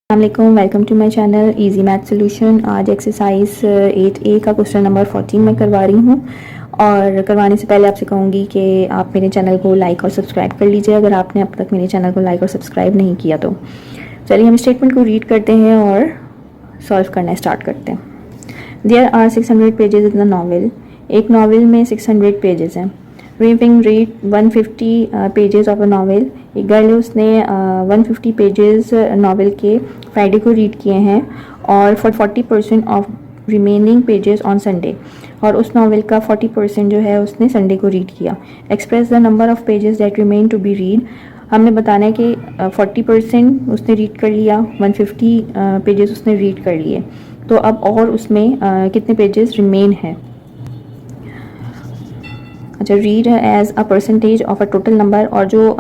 अस्सलामुअलैकुम, welcome to my channel easy math solution. आज exercise 8A का क्वेश्चन नंबर 14 मैं करवा रही हूँ। और करवाने से पहले आपसे कहूँगी कि आप मेरे चैनल को लाइक और सब्सक्राइब कर लीजिए अगर आपने अब तक मेरे चैनल को लाइक और सब्सक्राइब नहीं किया तो। चलिए हम स्टेटमेंट को रीड करते हैं और सॉल्व करना स्टार्ट करते हैं। There are 600 pages in the novel. एक नावल में 600 पेजेस हैं। Reeving read 150 pages of a novel. एक गर्ल है, उसने 150 पेजेस नावल के फ्राइडे को रीड किए हैं और for 40% of remaining pages on Sunday. और उस नावल का 40% जो है उसने संडे को रीड किया। Express the number of pages that remain to be read. हमें बताना है कि 40% उसने रीड कर लिया, 150 पेजेस उसने रीड कर लिए, तो अब और उसमें कितने पेजेस रिमेन हैं। अच्छा, read as a percentage of a total number, और जो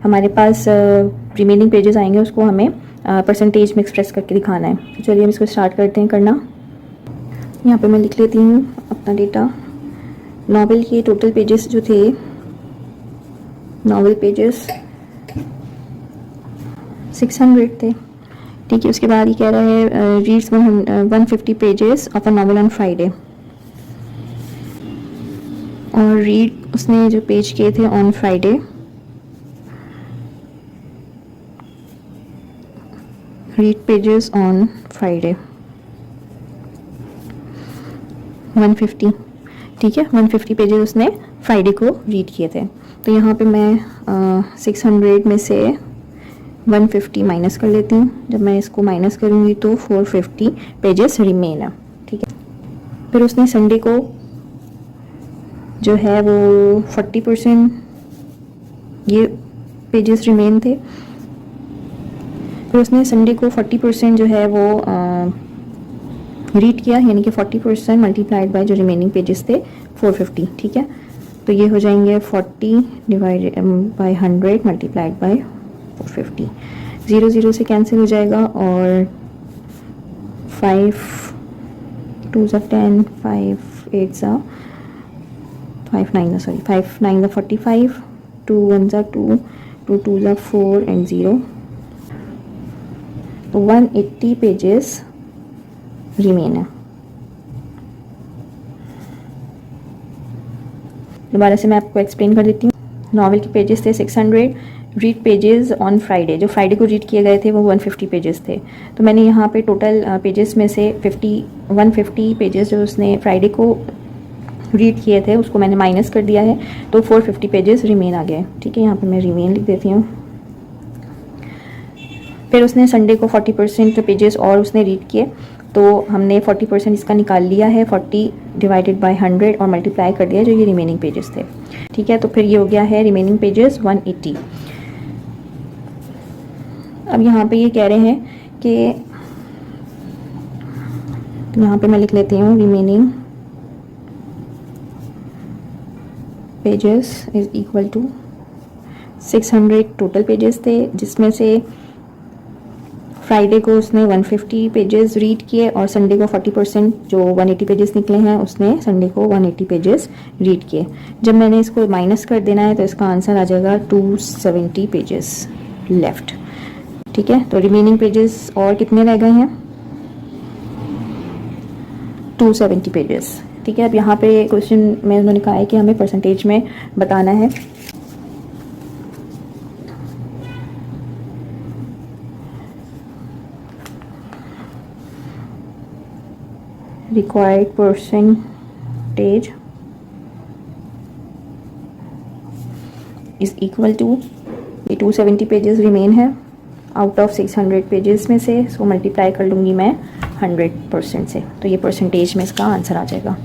हमारे पास रिमेनिंग पेजेस आएंगे उसको हमें परसेंटेज में एक्सप्रेस करके दिखाना है। तो चलिए हम इसको स्टार्ट करते हैं करना। यहाँ पे मैं लिख लेती हूँ अपना डेटा। नॉवेल के टोटल पेजेस जो थे, नॉवेल पेजेस 600 थे, ठीक है। उसके बाद ये कह रहा है reads 150 pages of a novel on Friday. और रीड उसने जो पेज किए थे on Friday, read pages on Friday 150, ठीक है। 150 पेजेस उसने फ्राइडे को रीड किए थे। तो यहाँ पे मैं 600 में से 150 माइनस कर लेती हूँ। जब मैं इसको माइनस करूँगी तो 450 पेजेस रिमेन है, ठीक है। फिर उसने संडे को जो है वो 40% ये पेजेस रिमेन थे। फिर उसने संडे को 40% जो है वो रीड किया, यानी कि 40% मल्टीप्लाइड बाय जो रिमेनिंग पेजेस थे 450, ठीक है। तो ये हो जाएंगे 40 डिवाइडेड बाय 100 मल्टीप्लाइड बाय 450। 0 0 से कैंसिल हो जाएगा और 5 2 10, 5 8 5 9 सॉरी 5 9 45, 2 1 2, 2 2 4 एंड 0। तो 180 पेजेस रिमेन है। दोबारा से मैं आपको एक्सप्लेन कर देती हूँ। नॉवेल के पेजेस थे 600, रीड पेजेस ऑन फ्राइडे, जो फ्राइडे को रीड किए गए थे वो 150 पेजेस थे। तो मैंने यहाँ पे टोटल पेजेस में से 150 पेजेस जो उसने फ्राइडे को रीड किए थे उसको मैंने माइनस कर दिया है, तो 450 पेजेस रिमेन आ गए, ठीक है। यहाँ पे मैं रिमेन लिख देती हूँ। फिर उसने संडे को 40% पेजेस और उसने रीड किए, तो हमने 40% इसका निकाल लिया है। 40 डिवाइडेड बाय 100 और मल्टीप्लाई कर दिया जो ये रिमेनिंग पेजेस थे, ठीक है। तो फिर ये हो गया है रिमेनिंग पेजेस 180। अब यहाँ पे ये कह रहे हैं कि यहाँ पे मैं लिख लेती हूँ remaining pages is equal to 600 total pages थे, जिसमें से फ्राइडे को उसने 150 पेजेस रीड किए और संडे को 40% जो 180 पेजेस निकले हैं उसने संडे को 180 पेजेस रीड किए। जब मैंने इसको माइनस कर देना है तो इसका आंसर आ जाएगा 270 पेजेस लेफ्ट, ठीक है। तो रिमेनिंग पेजेस और कितने रह गए हैं? 270 पेजेस, ठीक है। अब यहाँ पे क्वेश्चन में उन्होंने कहा है कि हमें परसेंटेज में बताना है। Required percentage is equal to, ये 270 पेजेस रिमेन है आउट ऑफ 600 पेजेस में से, सो मल्टीप्लाई कर लूँगी मैं 100% से, तो ये परसेंटेज में इसका आंसर आ जाएगा।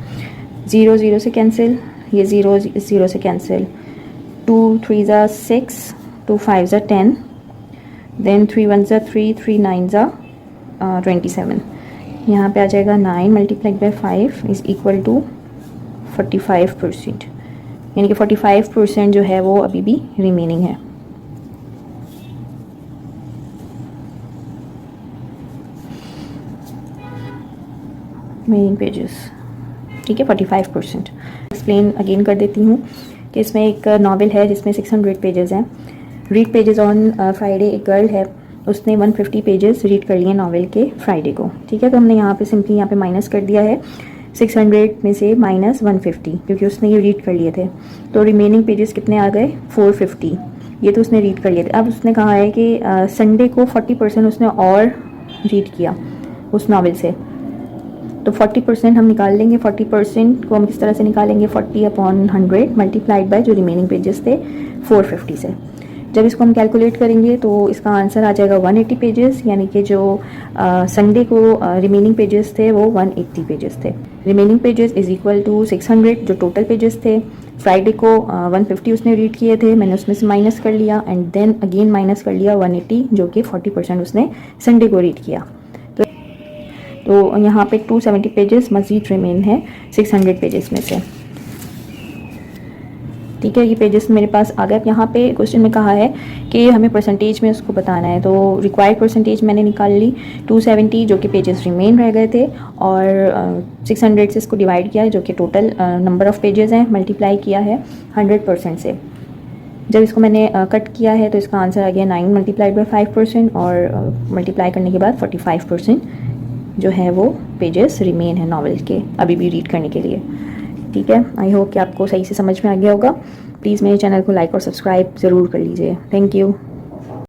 0 0 से कैंसिल, ये 0 0 से कैंसिल, 2 3 6, 2 5 10, देन 3 1 3, 3 9 27। यहाँ पे आ जाएगा 9 multiplied by 5 is equal to 45%, यानी कि 45% जो है वो अभी भी रिमेनिंग है। रिमेनिंग पेजेस, ठीक है, 45%। एक्सप्लेन अगेन कर देती हूँ कि इसमें एक नॉवेल है जिसमें 600 पेजेस हैं। रीड पेजेस ऑन फ्राइडे, एक गर्ल है उसने 150 पेजेस रीड कर लिए नावल के फ्राइडे को। ठीक है, तो हमने यहाँ पे सिंपली यहाँ पे माइनस कर दिया है 600 में से -150, क्योंकि उसने ये रीड कर लिए थे। तो रिमेनिंग पेजेस कितने आ गए 450, ये तो उसने रीड कर लिए थे। अब उसने कहा है कि संडे को 40% उसने और रीड किया उस नावल से, तो 40% हम निकाल लेंगे। 40% को हम किस तरह से निकालेंगे, 40/100 मल्टीप्लाइड बाय जो रिमेनिंग पेजेस थे 450 से। जब इसको हम कैलकुलेट करेंगे तो इसका आंसर आ जाएगा 180 पेजेस, यानी कि जो संडे को रिमेनिंग पेजेस थे वो 180 पेजेस थे। Remaining pages is equal to 600 जो टोटल पेजेस थे। फ्राइडे को 150 उसने रीड किए थे, मैंने उसमें से माइनस कर लिया एंड देन अगेन माइनस कर लिया 180 जो कि 40% उसने संडे को रीड किया। तो यहाँ पे 270 पेजेस मज़ीद रिमेन है 600 पेजेस में से। ठीक है, ये पेजेस मेरे पास आ गए। अब यहाँ पे क्वेश्चन में कहा है कि हमें परसेंटेज में उसको बताना है, तो रिक्वायर्ड परसेंटेज मैंने निकाल ली 270 जो कि पेजेस रिमेन रह गए थे, और 600 से इसको डिवाइड किया है जो कि टोटल नंबर ऑफ़ पेजेस हैं, मल्टीप्लाई किया है 100% से। जब इसको मैंने कट किया है तो इसका आंसर आ गया 9 मल्टीप्लाइड बाई 5%, और मल्टीप्लाई करने के बाद 45% जो है वो पेजेस रिमेन है नावल के अभी भी रीड करने के लिए। ठीक है, आई होप कि आपको सही से समझ में आ गया होगा। प्लीज़ मेरे चैनल को लाइक और सब्सक्राइब ज़रूर कर लीजिए। Thank you.